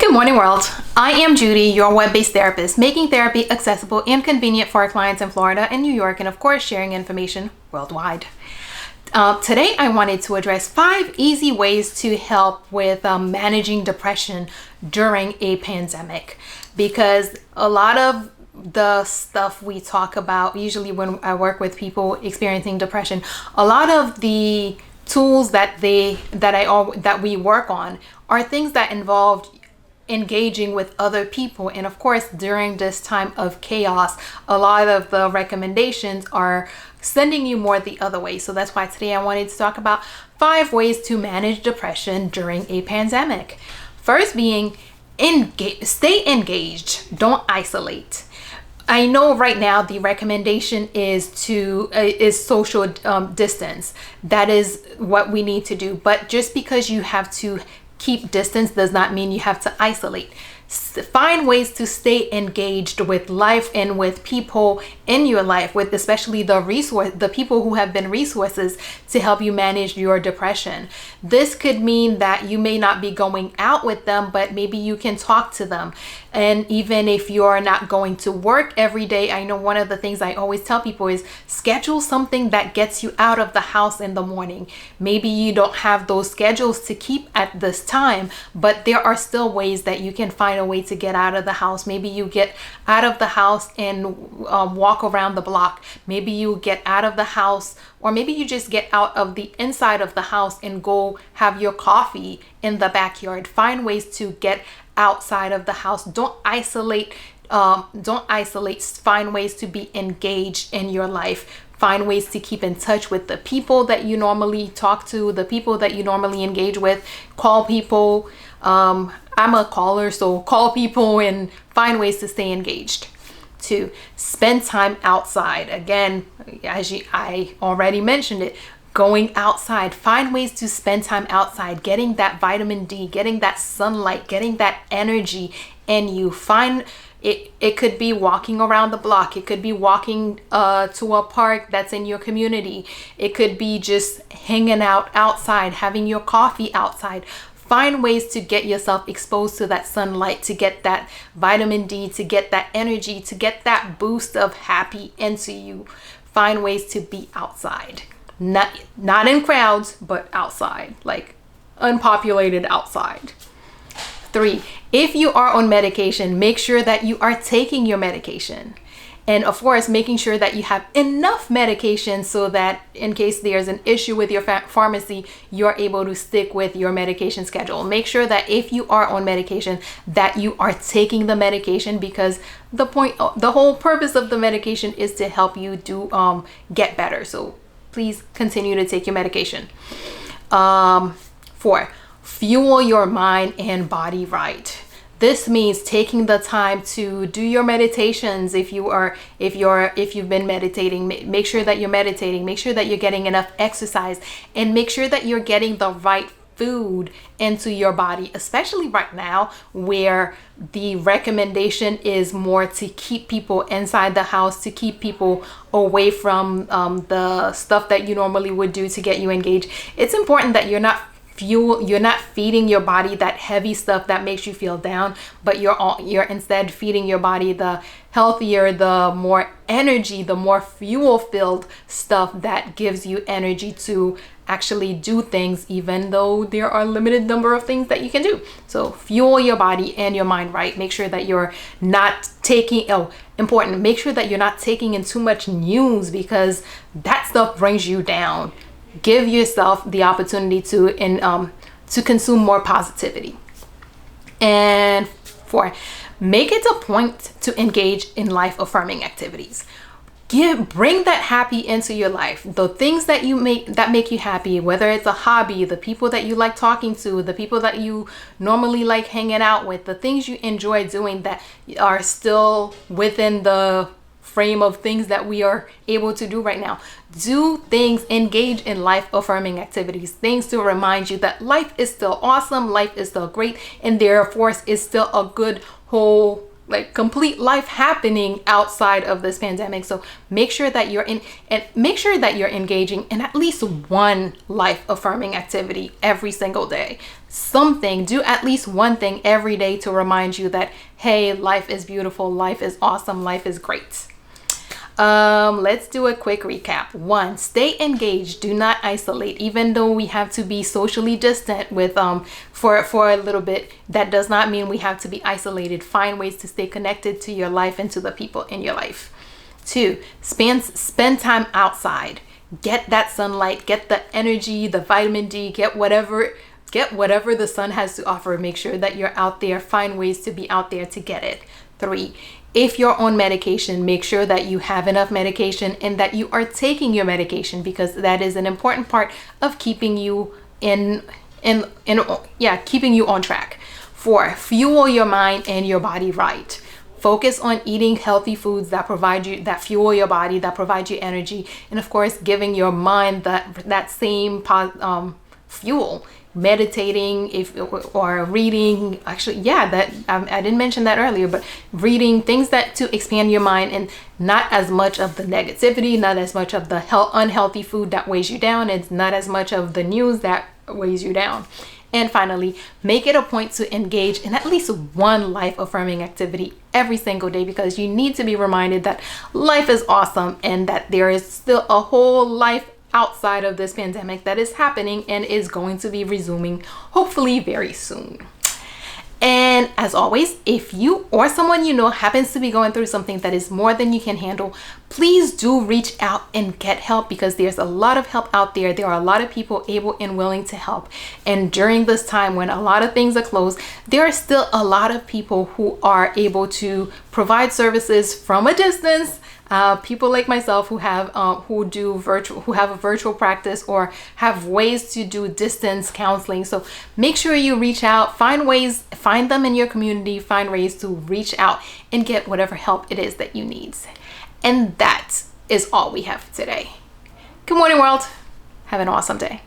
Good morning, world. I am Judy, your web-based therapist, making therapy accessible and convenient for our clients in Florida and New York, and of course, sharing information worldwide. Today, I wanted to address 5 easy ways to help with managing depression during a pandemic, because a lot of the stuff we talk about, usually when I work with people experiencing depression, a lot of the tools that we work on are things that involve engaging with other people. And of course, during this time of chaos, a lot of the recommendations are sending you more the other way. So that's why today I wanted to talk about 5 ways to manage depression during a pandemic. First being, stay engaged, don't isolate. I know right now the recommendation is social distance. That is what we need to do. But just because you have to keep distance does not mean you have to isolate. Find ways to stay engaged with life and with people in your life, with especially the people who have been resources to help you manage your depression. This could mean that you may not be going out with them, but maybe you can talk to them. And even if you're not going to work every day, I know one of the things I always tell people is schedule something that gets you out of the house in the morning. Maybe you don't have those schedules to keep at this time, but there are still ways that you can find a way to get out of the house. Maybe you get out of the house and walk around the block. Maybe you get out of the house, or maybe you just get out of the inside of the house and go have your coffee in the backyard. Find ways to get outside of the house. Don't isolate. Find ways to be engaged in your life. Find ways to keep in touch with the people that you normally talk to, the people that you normally engage with. Call people. I'm a caller, so call people and find ways to stay engaged. 2, spend time outside. Again, I already mentioned it, going outside. Find ways to spend time outside, getting that vitamin D, getting that sunlight, getting that energy in you. It could be walking around the block. It could be walking to a park that's in your community. It could be just hanging out outside, having your coffee outside. Find ways to get yourself exposed to that sunlight, to get that vitamin D, to get that energy, to get that boost of happy into you. Find ways to be outside. Not in crowds, but outside, like unpopulated outside. 3, if you are on medication, make sure that you are taking your medication. And of course, making sure that you have enough medication so that in case there's an issue with your pharmacy, you're able to stick with your medication schedule. Make sure that if you are on medication, that you are taking the medication, because the whole purpose of the medication is to help you get better. So please continue to take your medication. 4, fuel your mind and body right. This means taking the time to do your meditations. If you've been meditating, make sure that you're meditating. Make sure that you're getting enough exercise, and make sure that you're getting the right food into your body, especially right now where the recommendation is more to keep people inside the house, to keep people away from the stuff that you normally would do to get you engaged. It's important that you're not feeding your body that heavy stuff that makes you feel down, but you're instead feeding your body the healthier, the more energy, the more fuel-filled stuff that gives you energy to actually do things, even though there are a limited number of things that you can do. So fuel your body and your mind right. Make sure that you're not make sure that you're not taking in too much news, because that stuff brings you down. Give yourself the opportunity to consume more positivity. And 4, make it a point to engage in life-affirming activities. Bring that happy into your life. The things that make you happy, whether it's a hobby, the people that you like talking to, the people that you normally like hanging out with, the things you enjoy doing that are still within the frame of things that we are able to do right now. Do things, engage in life-affirming activities, things to remind you that life is still awesome, life is still great, and therefore is still a good whole like complete life happening outside of this pandemic. So make sure that you're engaging in at least one life affirming activity every single day. Do at least one thing every day to remind you that, hey, life is beautiful, life is awesome, life is great. Let's do a quick recap. 1, stay engaged. Do not isolate. Even though we have to be socially distant with for a little bit, that does not mean we have to be isolated. Find ways to stay connected to your life and to the people in your life. 2, spend time outside. Get that sunlight, get the energy, the vitamin D, get whatever the sun has to offer. Make sure that you're out there. Find ways to be out there to get it. 3, if you're on medication, make sure that you have enough medication and that you are taking your medication, because that is an important part of keeping you keeping you on track. 4, fuel your mind and your body right. Focus on eating healthy foods that fuel your body, that provide you energy, and of course, giving your mind that same fuel. Meditating or reading, I didn't mention that earlier, but reading things to expand your mind, and not as much of the negativity, not as much of the unhealthy food that weighs you down, and not as much of the news that weighs you down. And finally, make it a point to engage in at least one life affirming activity every single day, because you need to be reminded that life is awesome and that there is still a whole life outside of this pandemic that is happening and is going to be resuming hopefully very soon. And as always, if you or someone you know happens to be going through something that is more than you can handle, please do reach out and get help, because there's a lot of help out there. There are a lot of people able and willing to help. And during this time when a lot of things are closed, there are still a lot of people who are able to provide services from a distance. People like myself who have a virtual practice or have ways to do distance counseling. So make sure you reach out, find them in your community, find ways to reach out and get whatever help it is that you need. And that is all we have today. Good morning, world. Have an awesome day.